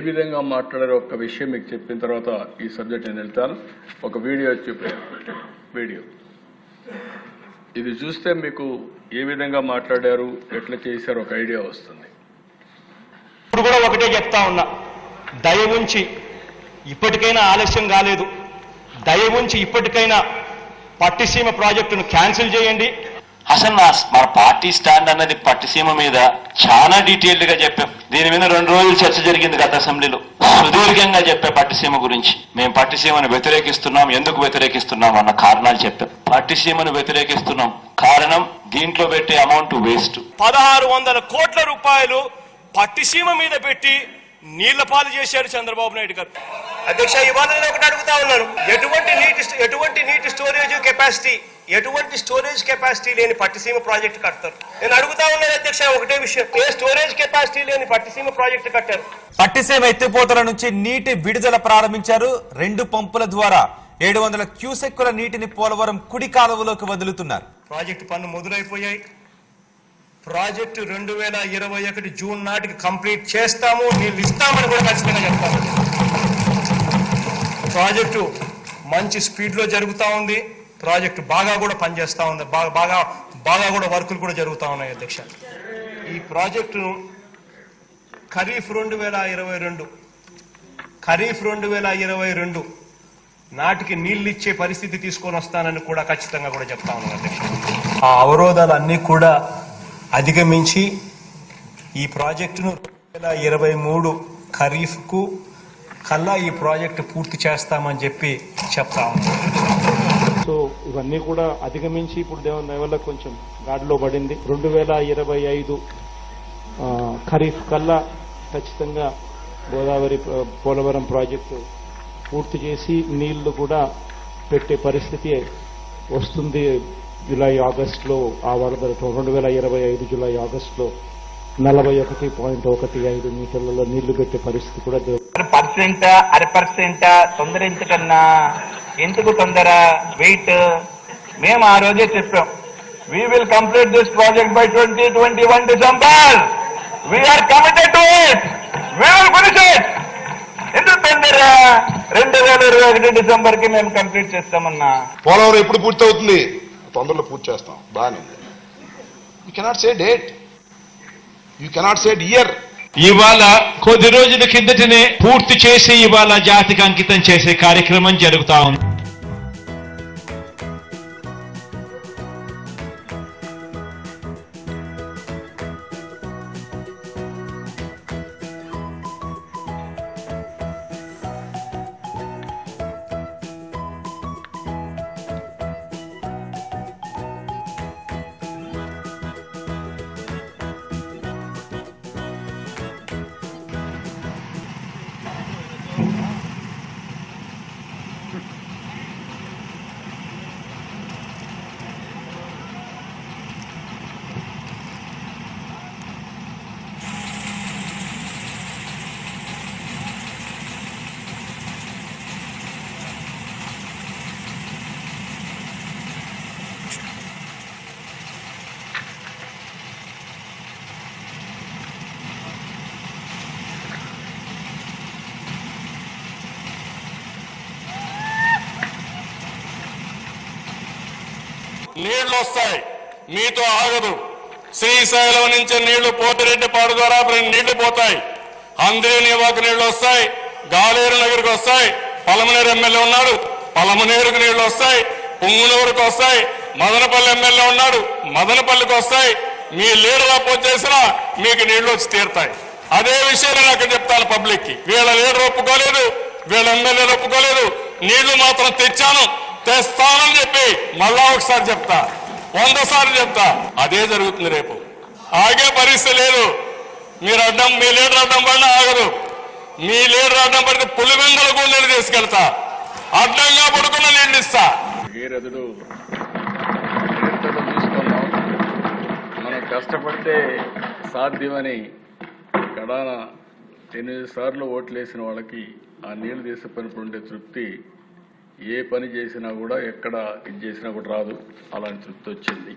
విధంగా మాట్లాడారో ఒక విషయం మీకు చెప్పిన తర్వాత ఈ సబ్జెక్ట్ నేను వెళ్తాను. ఒక వీడియో వీడియో ఇది చూస్తే మీకు ఏ విధంగా మాట్లాడారు, ఎట్లా చేశారో ఒక ఐడియా వస్తుంది. ఇప్పుడు కూడా ఒకటే చెప్తా ఉన్నా, దయ ఉంచి ఇప్పటికైనా ఆలస్యం కాలేదు, దయ ఉంచి ఇప్పటికైనా పట్టిసీమ ప్రాజెక్టును క్యాన్సిల్ చేయండి. అసలు మన పార్టీ స్టాండ్ అన్నది పట్టిసీమ మీద చాలా డీటెయిల్డ్ గా చెప్పాం. దీని మీద 2 రోజులు చర్చ జరిగింది గత అసెంబ్లీలో. సుదీర్ఘంగా చెప్పే పట్టిసీమ గురించి, మేము పట్టిసీమను వ్యతిరేకిస్తున్నాం, ఎందుకు వ్యతిరేకిస్తున్నాం అన్న కారణాలు చెప్పాం. పట్టిసీమను వ్యతిరేకిస్తున్నాం కారణం దీంట్లో పెట్టే అమౌంట్ వేస్ట్. 1600 కోట్ల రూపాయలు పట్టిసీమ మీద పెట్టి నీళ్ల పాలు చేశారు చంద్రబాబు నాయుడు గారు. అధ్యక్ష, ఇవాళ నేను ఒకటి అడుగుతా ఉన్నాను, ఎటువంటి నీటి స్టోరేజ్ కెపాసిటీ లేని పట్టిసీమ ప్రాజెక్టు కడతారు? నేను అడుగుతా ఉన్నాను అధ్యక్ష, ఒకటే విషయం, ఏ స్టోరేజ్ కెపాసిటీ లేని పట్టిసీమ ప్రాజెక్టు కట్టారు? పట్టిసీమ ఎత్తిపోతల నుంచి నీటి విడుదల ప్రారంభించారు. 2 పంపుల ద్వారా 700 క్యూసెక్కుల నీటిని పోలవరం కుడి కాలువలోకి వదులుతున్నారు. ప్రాజెక్టు పనులు మొదలైపోయాయి. ప్రాజెక్టు 2021 జూన్ నాటికి కంప్లీట్ చేస్తాము, నీళ్ళు ఇస్తామని కూడా ఖచ్చితంగా చెప్తాము. ప్రాజెక్టు మంచి స్పీడ్లో జరుగుతూ ఉంది. ప్రాజెక్టు బాగా కూడా పనిచేస్తూ ఉంది, బాగా కూడా వర్కులు కూడా జరుగుతూ ఉన్నాయి అధ్యక్ష. ఈ ప్రాజెక్టును ఖరీఫ్ 2022 నాటికి నీళ్ళు ఇచ్చే పరిస్థితి తీసుకొని వస్తానని కూడా ఖచ్చితంగా కూడా చెప్తా ఉన్నాను అధ్యక్ష. ఆ అవరోధాలన్నీ కూడా అధిగమించి ఈ ప్రాజెక్టును 2023 ఖరీఫ్కు కల్లా ఈ ప్రాజెక్టు పూర్తి చేస్తామని చెప్పి చెప్తా ఉన్నాం. సో ఇవన్నీ కూడా అధిగమించి ఇప్పుడు దేవుని వల్ల కొంచెం గాడిలో పడింది. 2025 ఖరీఫ్ కల్లా ఖచ్చితంగా గోదావరి పోలవరం ప్రాజెక్టు పూర్తి చేసి నీళ్లు కూడా పెట్టే పరిస్థితి వస్తుంది. జూలై ఆగస్టులో ఆ వరదలు 2025 జూలై ఆగస్టులో 41.15 మీటర్లలో నీళ్లు పెట్టే పరిస్థితి కూడా 1% తొందర ఎందుకన్నా, ఎందుకు తొందర, వెయిట్. మేము ఆ రోజే చెప్పాం, we will complete this project by 2021 December. We are committed to it. We will finish it. ఎందుకు తొందర? 2021 డిసెంబర్ కి మేము కంప్లీట్ చేస్తామన్నా. పోలవరం ఎప్పుడు పూర్తి అవుతుంది? తొందరలో పూర్తి చేస్తాం. బాగానే ఉంది. You cannot say date, you cannot say year. ఇవాళ కొద్ది రోజుల కిందటనే పూర్తి చేసి ఇవాళ జాతికి అంకితం చేసే కార్యక్రమం జరుగుతా ఉంది. నీళ్లు వస్తాయి, మీతో ఆగదు. శ్రీశైలం నుంచి నీళ్లు పోతిరెడ్డిపాడు ద్వారా నీళ్లు పోతాయి. అంద్రేనివాకు నీళ్లు వస్తాయి, గాలేరు నగర్కి వస్తాయి. పలమనేరు ఎమ్మెల్యే ఉన్నాడు, పలమనేరుకు నీళ్లు వస్తాయి. పుంగునూరుకు వస్తాయి. మదనపల్లి ఎమ్మెల్యే ఉన్నాడు, మదనపల్లికి వస్తాయి. మీ లీడర్ అపోజ్ చేసినా మీకు నీళ్లు వచ్చి తీరుతాయి. అదే విషయం నేను అక్కడ చెప్తాను పబ్లిక్ కి. వీళ్ళ లీడర్ ఒప్పుకోలేదు, వీళ్ళ ఎమ్మెల్యేలు ఒప్పుకోలేదు. నీళ్లు మాత్రం తెచ్చాను, తెస్తానని చెప్పి మళ్ళా ఒకసారి చెప్తా, 100 సార్లు చెప్తా. అదే జరుగుతుంది రేపు. ఆగే పరిస్థితి లేదు. మీ లీడర్ అడ్డం పడినా ఆగదు. మీ లీడర్ అడ్డం పడితే పులివెందుల గుండెలు తీసుకెళ్తా, అడ్డంగా పడుకున్న నీళ్ళు ఇస్తా. భగీరథుడు చూసుకున్నాం, మనం కష్టపడితే సాధ్యమని కడాన 8 సార్లు ఓట్లేసిన వాళ్ళకి ఆ నీళ్లు తీసే పనిప్పుడు ఉండే తృప్తి ఏ పని చేసినా కూడా, ఎక్కడ ఇది చేసినా కూడా రాదు. అలాంటి తృప్తి వచ్చింది.